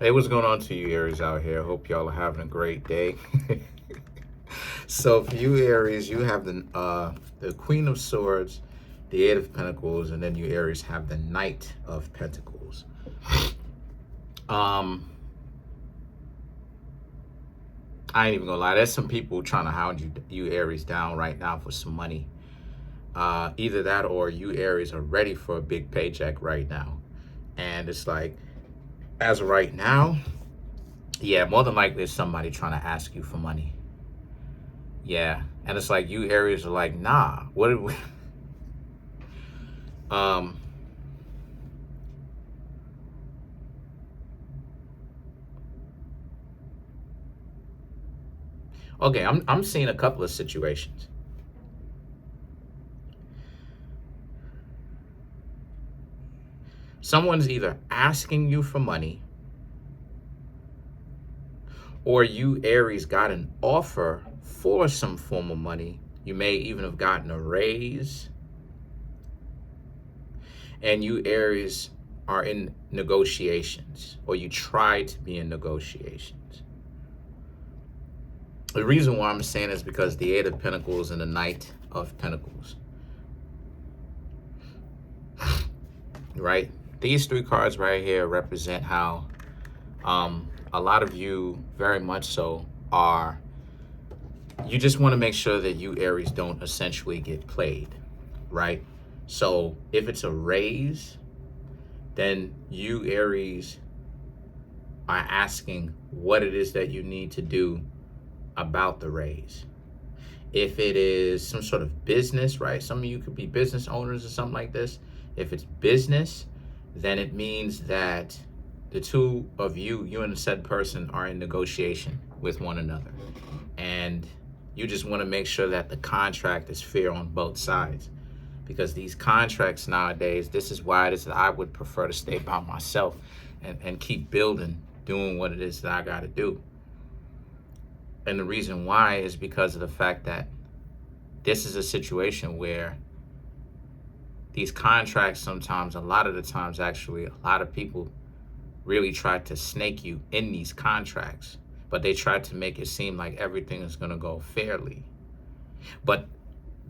Hey, what's going on to you Aries out here? Hope y'all are having a great day. So for you Aries, you have the Queen of Swords, the Eight of Pentacles, and then you Aries have the Knight of Pentacles. Um, I ain't even gonna lie. There's some people trying to hound you Aries down right now for some money. Either that or you Aries are ready for a big paycheck right now, and it's like as of right now, yeah, more than likely it's somebody trying to ask you for money. Yeah, and it's like you Aries are like, nah. What did we? Um, okay, I'm seeing a couple of situations. Someone's either asking you for money, or you Aries got an offer for some form of money. You may even have gotten a raise, and you Aries are in negotiations, or you try to be in negotiations. The reason why I'm saying is because the Eight of Pentacles and the Knight of Pentacles, right? These three cards right here represent how a lot of you very much so are, you just want to make sure that you Aries don't essentially get played, right? So if it's a raise, then you Aries are asking what it is that you need to do about the raise. If it is some sort of business, right? Some of you could be business owners or something like this. If it's business, then it means that the two of you and the said person are in negotiation with one another. And you just want to make sure that the contract is fair on both sides. Because these contracts nowadays, this is why it is that I would prefer to stay by myself and keep building, doing what it is that I got to do. And the reason why is because of the fact that this is a situation where these contracts sometimes, a lot of the times actually, a lot of people really try to snake you in these contracts, but they try to make it seem like everything is going to go fairly. But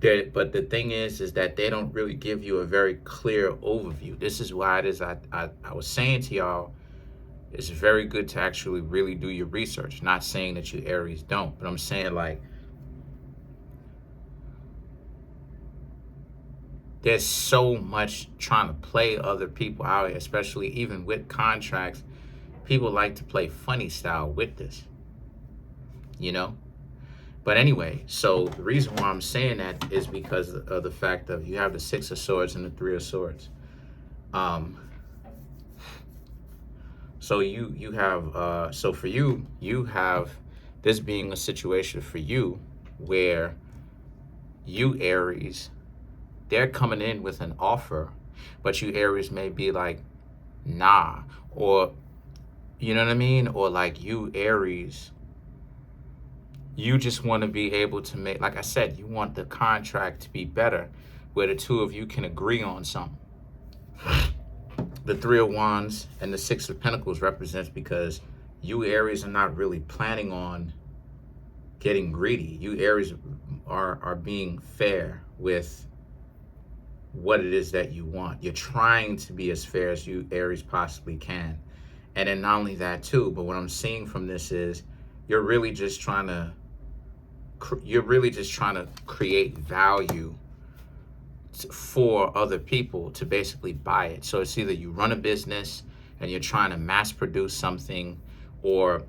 the thing is that they don't really give you a very clear overview. This is why it is I was saying to y'all, it's very good to actually really do your research. Not saying that you Aries don't, but I'm saying like there's so much trying to play other people out here, especially even with contracts. People like to play funny style with this, you know? But anyway, so the reason why I'm saying that is because of the fact of you have the Six of Swords and the Three of Swords. So you have so for you have this being a situation for you where you Aries, they're coming in with an offer, but you Aries may be like, nah, or you know what I mean? Or like you Aries, you just want to be able to make, like I said, you want the contract to be better where the two of you can agree on something. The Three of Wands and the Six of Pentacles represents because you Aries are not really planning on getting greedy. You Aries are being fair with what it is that you want. You're trying to be as fair as you Aries possibly can. And then not only that too, but what I'm seeing from this is you're really just trying to create value for other people to basically buy it. So it's either you run a business and you're trying to mass produce something, or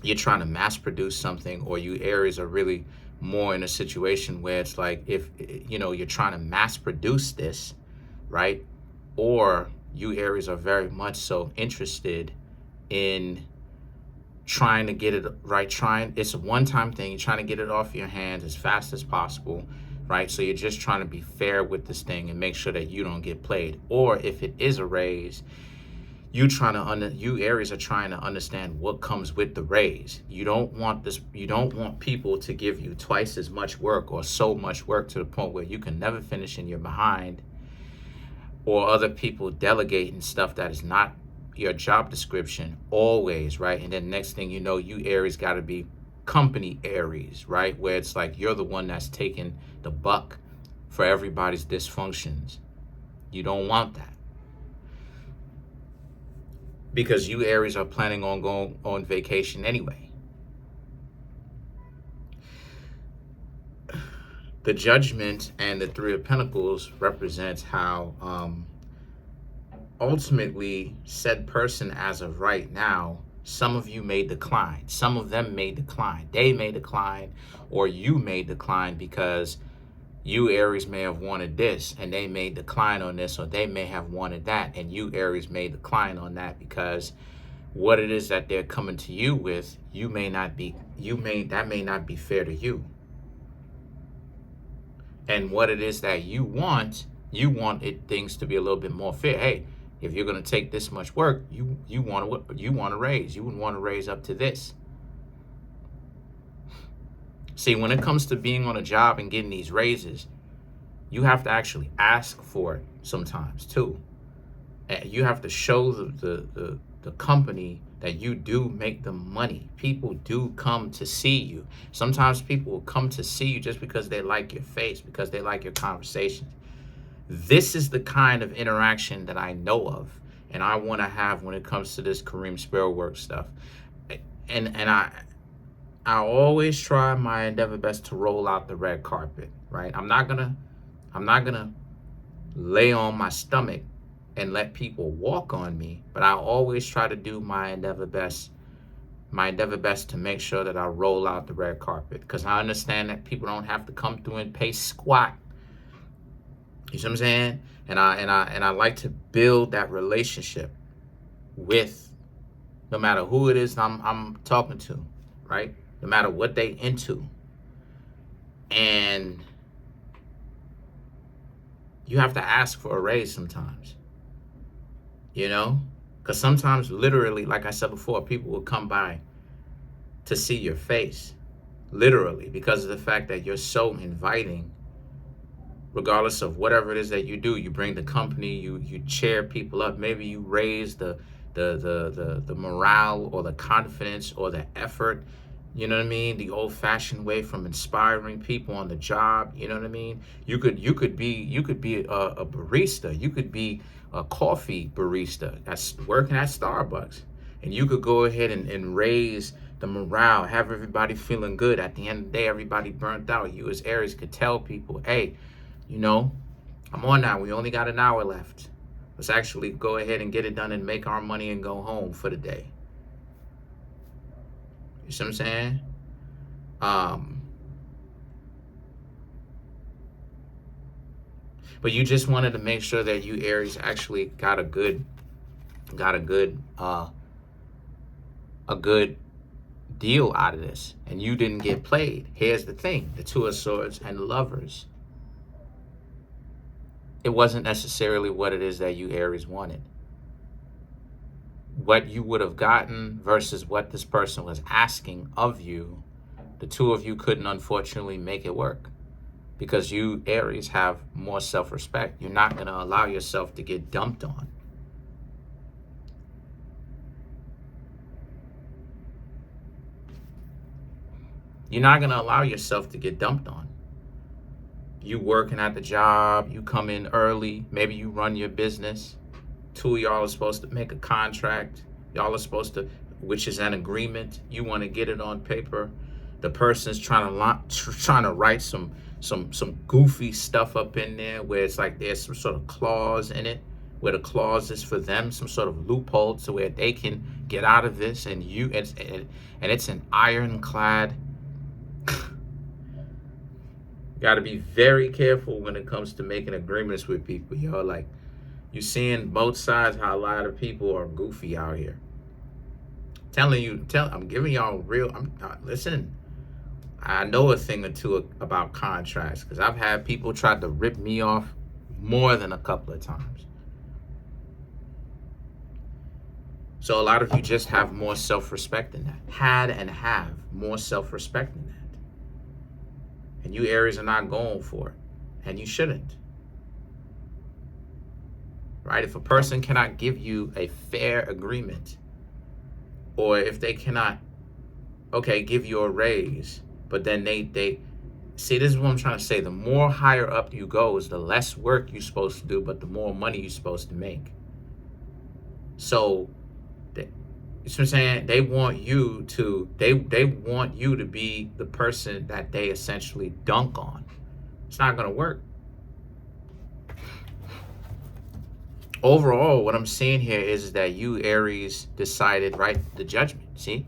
you're trying to mass produce something, or you Aries are really more in a situation where it's like, if you know, you're trying to mass produce this, right? Or you Aries are very much so interested in trying to get it right, it's a one-time thing, you're trying to get it off your hands as fast as possible, right? So you're just trying to be fair with this thing and make sure that you don't get played. Or if it is a raise, you Aries are trying to understand what comes with the raise. You don't want people to give you twice as much work or so much work to the point where you can never finish and you're behind, or other people delegating stuff that is not your job description always, right? And then next thing you know, you Aries got to be company Aries, right? Where it's like you're the one that's taking the buck for everybody's dysfunctions. You don't want that. Because you Aries are planning on going on vacation anyway. The Judgment and the Three of Pentacles represents how ultimately said person as of right now, some of you may decline. Some of them may decline. They may decline, or you may decline because you Aries may have wanted this and they may decline on this, or they may have wanted that and you Aries may decline on that because what it is that they're coming to you with, that may not be fair to you. And what it is that you want things to be a little bit more fair. Hey, if you're going to take this much work, you want to raise. You wouldn't want to raise up to this. See, when it comes to being on a job and getting these raises, you have to actually ask for it sometimes too. And you have to show the company that you do make the money. People do come to see you. Sometimes people will come to see you just because they like your face, because they like your conversations. This is the kind of interaction that I know of and I want to have when it comes to this Kareemspiritworks stuff. And I always try my endeavor best to roll out the red carpet, right? I'm not gonna lay on my stomach and let people walk on me, but I always try to do my endeavor best to make sure that I roll out the red carpet, because I understand that people don't have to come through and pay squat. You see what I'm saying? And I like to build that relationship with no matter who it is I'm talking to, right? No matter what they into. And you have to ask for a raise sometimes. You know? Because sometimes literally, like I said before, people will come by to see your face. Literally, because of the fact that you're so inviting. Regardless of whatever it is that you do, you bring the company, you cheer people up. Maybe you raise the morale or the confidence or the effort. You know what I mean? The old-fashioned way, from inspiring people on the job. You know what I mean? You could be a barista. You could be a coffee barista that's working at Starbucks, and you could go ahead and raise the morale, have everybody feeling good. At the end of the day, everybody burnt out. You as Aries could tell people, hey, you know, I'm on now. We only got an hour left. Let's actually go ahead and get it done and make our money and go home for the day. You see what I'm saying? But you just wanted to make sure that you Aries actually got a good deal out of this, and you didn't get played. Here's the thing: the Two of Swords and the Lovers. It wasn't necessarily what it is that you Aries wanted. What you would have gotten versus what this person was asking of you, the two of you couldn't unfortunately make it work, because you Aries have more self-respect. You're not going to allow yourself to get dumped on. You're not going to allow yourself to get dumped on. You working at the job, you come in early, maybe you run your business. Two of y'all are supposed to make a contract. Y'all are supposed to, which is an agreement. You want to get it on paper. The person's trying to write some goofy stuff up in there where it's like there's some sort of clause in it, where the clause is for them, some sort of loophole to where they can get out of this, and it's an ironclad. Got to be very careful when it comes to making agreements with people, yo. Like, you're seeing both sides, how a lot of people are goofy out here. I'm giving y'all real. Listen, I know a thing or two about contracts, because I've had people try to rip me off more than a couple of times. So a lot of you just have more self-respect than that. Had and have more self-respect than that. And you Aries are not going for it. And you shouldn't. right? If a person cannot give you a fair agreement, or if they cannot, okay, give you a raise, but then they see, this is what I'm trying to say. The more higher up you go is the less work you're supposed to do, but the more money you're supposed to make. So, you know what I'm saying? They want you to, they want you to be the person that they essentially dunk on. It's not going to work. Overall, what I'm seeing here is that you, Aries, decided, right, the Judgment. See?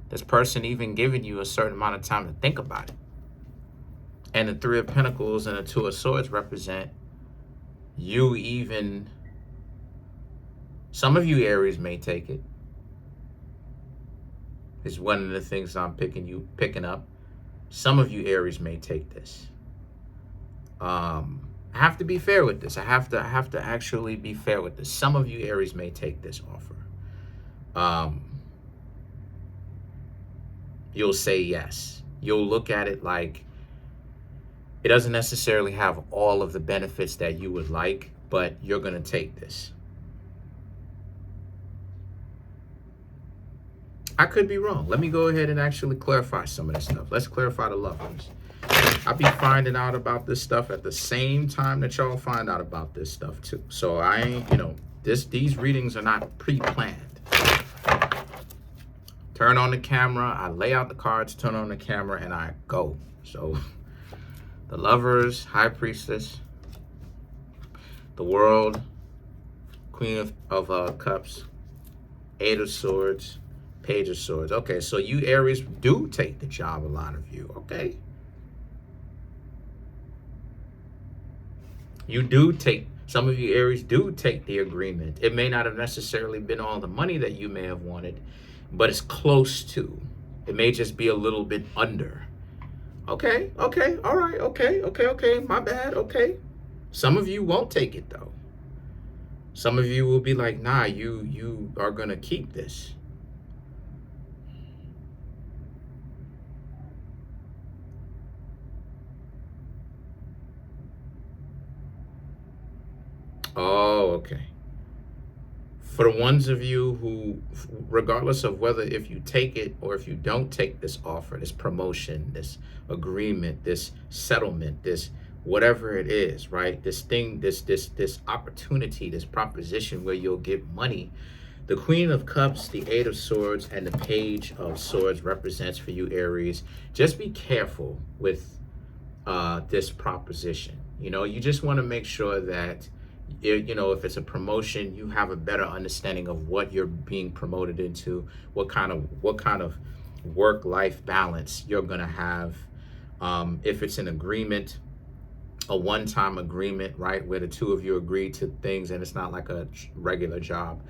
This person even giving you a certain amount of time to think about it. And the Three of Pentacles and the Two of Swords represent you even, some of you Aries may take it. It's one of the things I'm picking up. Some of you Aries may take this. I have to be fair with this. I have to actually be fair with this. Some of you Aries may take this offer. You'll say yes. You'll look at it like it doesn't necessarily have all of the benefits that you would like, but you're going to take this. I could be wrong. Let me go ahead and actually clarify some of this stuff. Let's clarify the lovers. I'll be finding out about this stuff at the same time that y'all find out about this stuff too. So I ain't, you know, these readings are not pre-planned. Turn on the camera, I lay out the cards, turn on the camera, and I go. So the Lovers, High Priestess, the World, Queen of Cups, Eight of Swords, Page of Swords. Okay, so you Aries do take the job, a lot of you, okay? You do take, some of you Aries do take the agreement. It may not have necessarily been all the money that you may have wanted, but it's close to. It may just be a little bit under. Okay, okay, all right, okay, my bad, okay. Some of you won't take it though. Some of you will be like, nah, you are gonna keep this. Oh, okay. For the ones of you who, regardless of whether if you take it or if you don't take this offer, this promotion, this agreement, this settlement, this whatever it is, right? This thing, this opportunity, this proposition where you'll get money. The Queen of Cups, the Eight of Swords, and the Page of Swords represents for you Aries. Just be careful with this proposition. You know, you just want to make sure that, you know, if it's a promotion, you have a better understanding of what you're being promoted into, what kind of work-life balance you're gonna have. If it's an agreement, a one-time agreement, right, where the two of you agree to things and it's not like a regular job.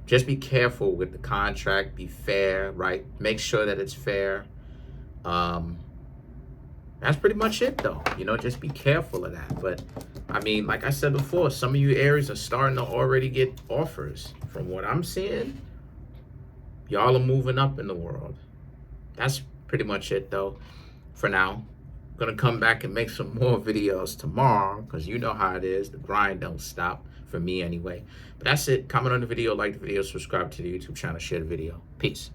Just be careful with the contract, be fair, right? Make sure that it's fair. That's pretty much it though. You know, just be careful of that. But I mean, like I said before, some of you Aries are starting to already get offers. From what I'm seeing, y'all are moving up in the world. That's pretty much it though, for now. I'm gonna come back and make some more videos tomorrow, because you know how it is. The grind don't stop, for me anyway. But that's it. Comment on the video, like the video, subscribe to the YouTube channel, share the video. Peace.